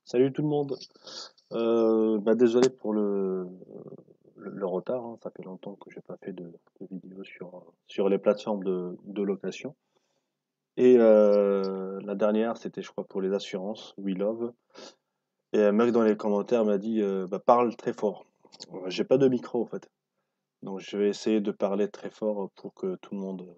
Salut tout le monde. Désolé pour le retard, hein. Ça fait longtemps que j'ai pas fait de vidéo sur les plateformes de location. Et la dernière, c'était je crois pour les assurances, We Love. Et un mec dans les commentaires m'a dit parle très fort. J'ai pas de micro en fait. Donc je vais essayer de parler très fort pour que tout le monde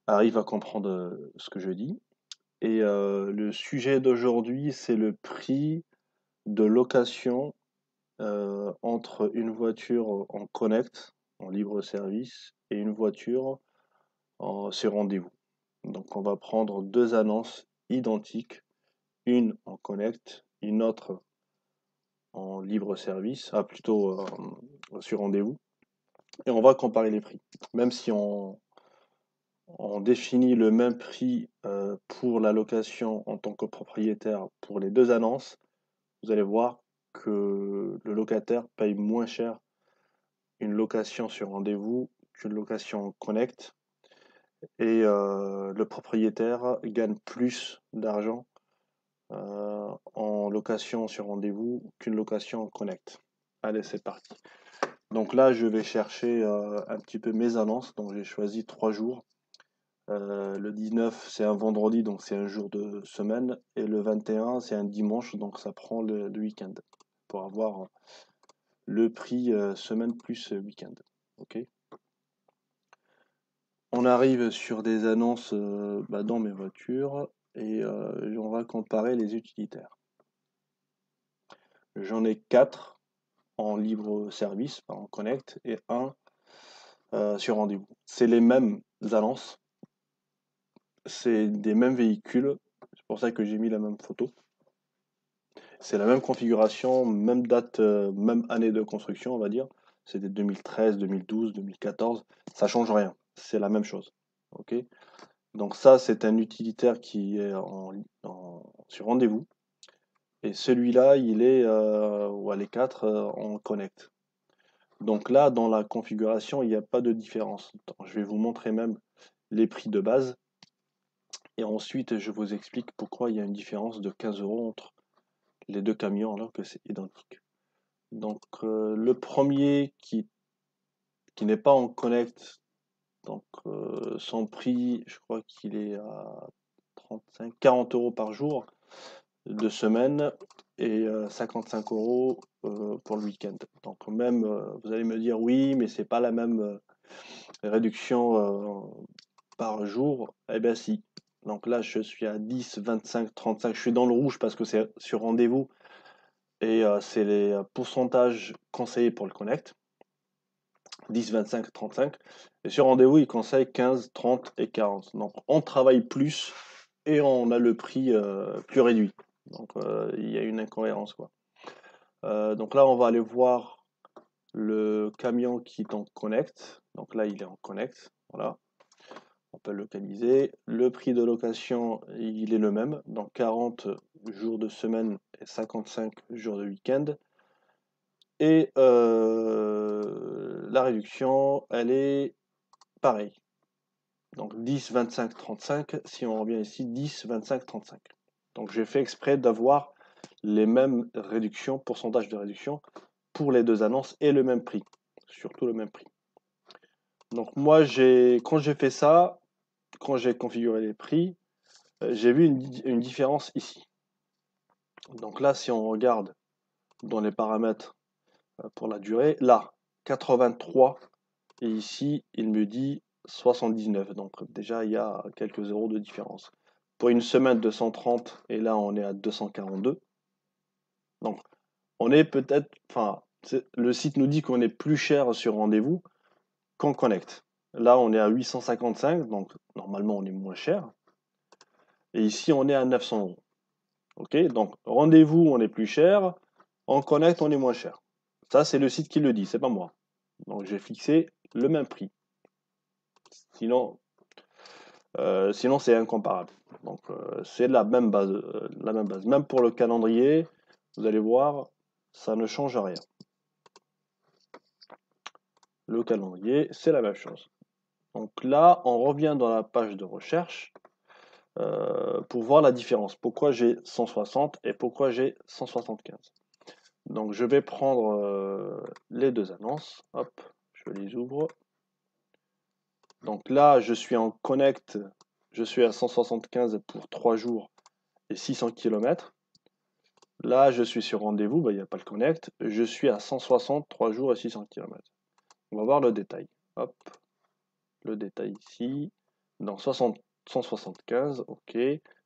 arrive à comprendre ce que je dis. Et le sujet d'aujourd'hui, c'est le prix de location entre une voiture en connect, en libre service, et une voiture sur rendez-vous. Donc on va prendre deux annonces identiques, une en connect, une autre en libre service, plutôt sur rendez-vous, et on va comparer les prix. Même si on définit le même prix pour la location en tant que propriétaire pour les deux annonces, vous allez voir que le locataire paye moins cher une location sur rendez-vous qu'une location connect et le propriétaire gagne plus d'argent en location sur rendez-vous qu'une location connect. Allez, c'est parti. Donc là, je vais chercher un petit peu mes annonces. Donc j'ai choisi 3 jours. Le 19, c'est un vendredi, donc c'est un jour de semaine. Et le 21, c'est un dimanche, donc ça prend le week-end pour avoir le prix semaine plus week-end. Ok. On arrive sur des annonces dans mes voitures et on va comparer les utilitaires. J'en ai 4 en libre service, en connect, et un sur rendez-vous. C'est les mêmes annonces, c'est des mêmes véhicules, c'est pour ça que j'ai mis la même photo. C'est la même configuration, même date, même année de construction, on va dire. C'est des 2013, 2012, 2014, ça change rien, c'est la même chose. Ok. Donc ça, c'est un utilitaire qui est sur rendez-vous. Et celui-là, il est, ou les 4 en connect. Donc là, dans la configuration, il n'y a pas de différence. Je vais vous montrer même les prix de base. Et ensuite, je vous explique pourquoi il y a une différence de 15 euros entre les deux camions alors que c'est identique. Donc le premier qui n'est pas en connect, donc son prix, je crois qu'il est à 40 euros par jour de semaine et 55 euros pour le week-end. Donc même, vous allez me dire oui, mais c'est pas la même réduction par jour. Eh bien si. Donc là, je suis à 10, 25, 35. Je suis dans le rouge parce que c'est sur rendez-vous et c'est les pourcentages conseillés pour le connect. 10, 25, 35. Et sur rendez-vous, il conseille 15, 30 et 40. Donc on travaille plus et on a le prix plus réduit. Donc il y a une incohérence quoi. Donc là, on va aller voir le camion qui est en connect. Donc là, il est en connect. Voilà, on peut le localiser. Le prix de location, il est le même. Donc 40 jours de semaine et 55 jours de week-end. Et la réduction, elle est pareille. Donc 10, 25, 35. Si on revient ici, 10, 25, 35. Donc j'ai fait exprès d'avoir les mêmes réductions, pourcentage de réduction pour les deux annonces et le même prix. Surtout le même prix. Donc moi, quand j'ai fait ça, quand j'ai configuré les prix, j'ai vu une différence ici. Donc là, si on regarde dans les paramètres pour la durée, là, 83, et ici, il me dit 79. Donc déjà, il y a quelques euros de différence. Pour une semaine, 230, et là, on est à 242. Donc, on est peut-être, enfin, le site nous dit qu'on est plus cher sur rendez-vous qu'en connect. Là, on est à 855, donc normalement, on est moins cher. Et ici, on est à 900 euros. Ok, donc rendez-vous, on est plus cher. En connect, on est moins cher. Ça, c'est le site qui le dit, c'est pas moi. Donc, j'ai fixé le même prix. Sinon, sinon c'est incomparable. Donc, c'est la même base, la même base. Même pour le calendrier, vous allez voir, ça ne change rien. Le calendrier, c'est la même chose. Donc là, on revient dans la page de recherche. pour voir la différence. Pourquoi j'ai 160 et pourquoi j'ai 175. Donc je vais prendre les deux annonces. Hop, je les ouvre. Donc là, je suis en connect. Je suis à 175 pour 3 jours et 600 km. Là, je suis sur rendez-vous. Il n'y a pas le connect. Je suis à 160, 3 jours et 600 km. On va voir le détail. Hop, le détail ici. Dans 175, ok.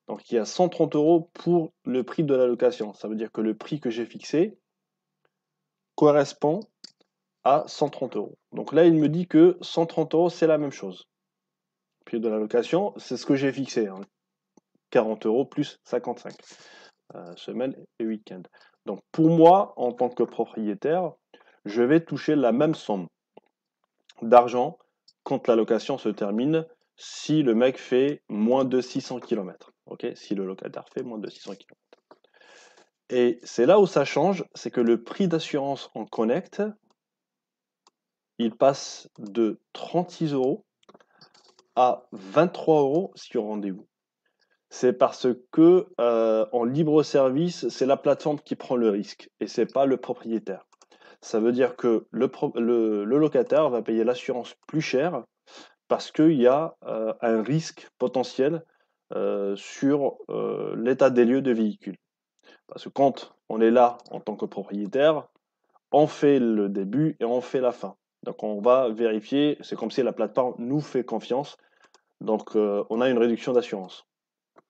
Donc il y a 130 € pour le prix de la location. Ça veut dire que le prix que j'ai fixé correspond à 130 €. Donc là, il me dit que 130 €, c'est la même chose. Prix de la location, c'est ce que j'ai fixé. 40 € plus 55 semaine et week-end. Donc pour moi, en tant que propriétaire, je vais toucher la même somme d'argent quand la location se termine si le mec fait moins de 600 km. Okay, si le locataire fait moins de 600 km. Et c'est là où ça change, c'est que le prix d'assurance en connect, il passe de 36 € à 23 € sur rendez-vous. C'est parce que en libre service, c'est la plateforme qui prend le risque et c'est pas le propriétaire. Ça veut dire que le locataire va payer l'assurance plus cher parce qu'il y a un risque potentiel sur l'état des lieux de véhicule. Parce que quand on est là en tant que propriétaire, on fait le début et on fait la fin. Donc on va vérifier, c'est comme si la plateforme nous fait confiance. Donc on a une réduction d'assurance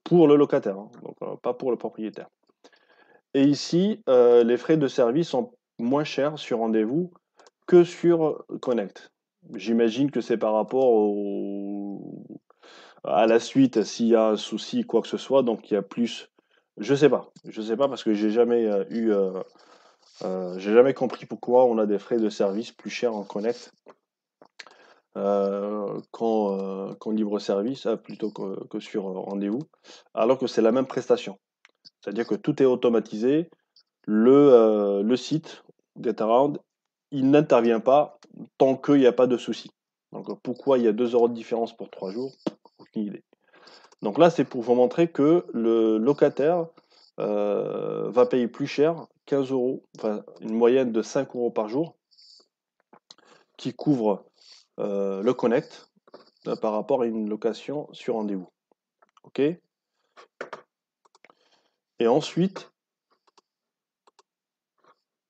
pour le locataire, hein, donc pas pour le propriétaire. Et ici, les frais de service sont moins chers sur rendez-vous que sur Connect. J'imagine que c'est par rapport à la suite s'il y a un souci, quoi que ce soit, donc il y a plus. Je sais pas parce que j'ai jamais j'ai jamais compris pourquoi on a des frais de service plus chers en Connect qu'en libre service, plutôt que sur rendez-vous, alors que c'est la même prestation. C'est-à-dire que tout est automatisé. Le site GetAround, il n'intervient pas tant qu'il n'y a pas de souci. Donc pourquoi il y a 2 € de différence pour 3 jours? Aucune idée. Donc là, c'est pour vous montrer que le locataire va payer plus cher, 15 €, enfin une moyenne de 5 € par jour, qui couvre le connect par rapport à une location sur rendez-vous. OK? Et ensuite,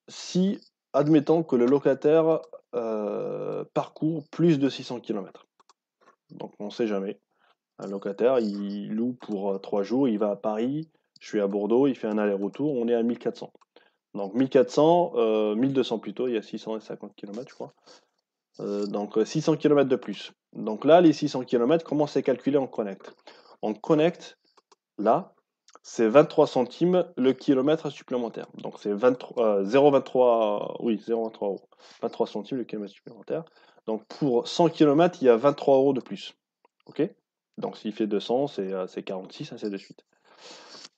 si, admettons que le locataire parcourt plus de 600 km. Donc on ne sait jamais. Un locataire, il loue pour 3 jours, il va à Paris, je suis à Bordeaux, il fait un aller-retour, on est à 1400. Donc 1400, 1200 plutôt, il y a 650 km je crois. Donc 600 km de plus. Donc là, les 600 km, comment c'est calculé en connect? En connect, là, c'est 23 centimes le kilomètre supplémentaire. Donc c'est 0,23, oui, 0,23 €. 23 centimes le kilomètre supplémentaire. Donc pour 100 km, il y a 23 € de plus. OK? Donc s'il fait 200, c'est 46, ainsi de suite.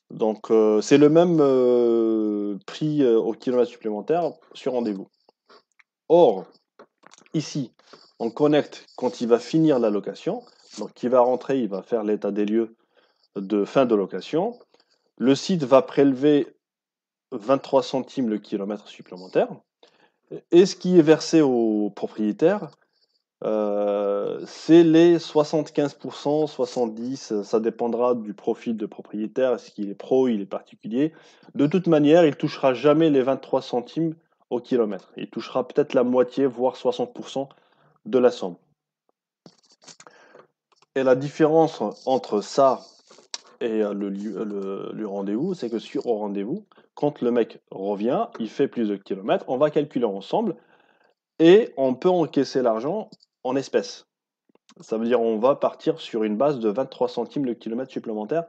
Donc c'est le même prix au kilomètre supplémentaire sur rendez-vous. Or, ici, on connecte quand il va finir la location. Donc il va rentrer, il va faire l'état des lieux de fin de location. Le site va prélever 23 centimes le kilomètre supplémentaire. Et ce qui est versé au propriétaire, c'est les 75%, 70%, ça dépendra du profil de propriétaire, est-ce qu'il est pro, il est particulier. De toute manière, il touchera jamais les 23 centimes au kilomètre. Il touchera peut-être la moitié, voire 60% de la somme. Et la différence entre ça et le rendez-vous, c'est que sur le rendez-vous, quand le mec revient, il fait plus de kilomètres, on va calculer ensemble et on peut encaisser l'argent en espèces. Ça veut dire on va partir sur une base de 23 centimes le kilomètre supplémentaire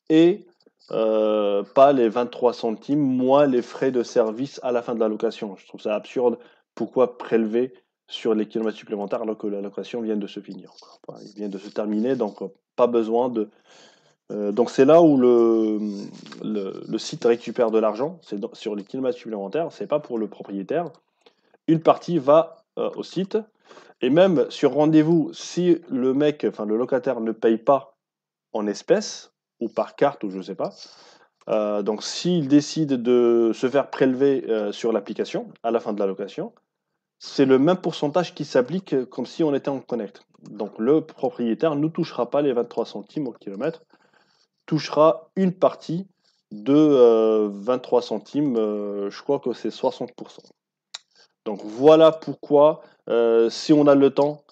et pas les 23 centimes moins les frais de service à la fin de la location. Je trouve ça absurde. Pourquoi prélever sur les kilomètres supplémentaires alors que la location vient de se finir? Enfin, il vient de se terminer, donc pas besoin de... donc c'est là où le site récupère de l'argent, c'est sur les kilomètres supplémentaires, c'est pas pour le propriétaire. Une partie va au site, et même sur rendez-vous, si le mec, enfin le locataire ne paye pas en espèces, ou par carte, ou je ne sais pas. Donc s'il décide de se faire prélever sur l'application à la fin de la location, c'est le même pourcentage qui s'applique comme si on était en connect. Donc le propriétaire ne touchera pas les 23 centimes au kilomètre, touchera une partie de 23 centimes, je crois que c'est 60%. Donc voilà pourquoi, si on a le temps,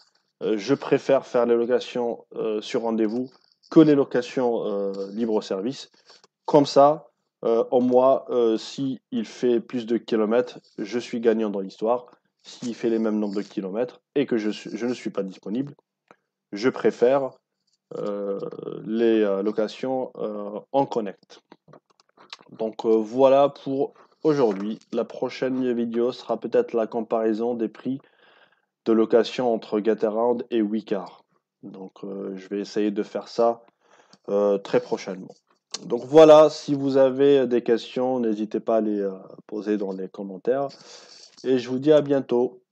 je préfère faire les locations sur rendez-vous que les locations libre-service. Comme ça, au moins, s'il fait plus de kilomètres, je suis gagnant dans l'histoire. S'il fait les mêmes nombres de kilomètres et que je ne suis pas disponible, je préfère les locations en connect. Donc voilà pour aujourd'hui. La prochaine vidéo sera peut-être la comparaison des prix de location entre Getaround et Wicar. Donc je vais essayer de faire ça très prochainement. Donc voilà, si vous avez des questions, n'hésitez pas à les poser dans les commentaires. Et je vous dis à bientôt.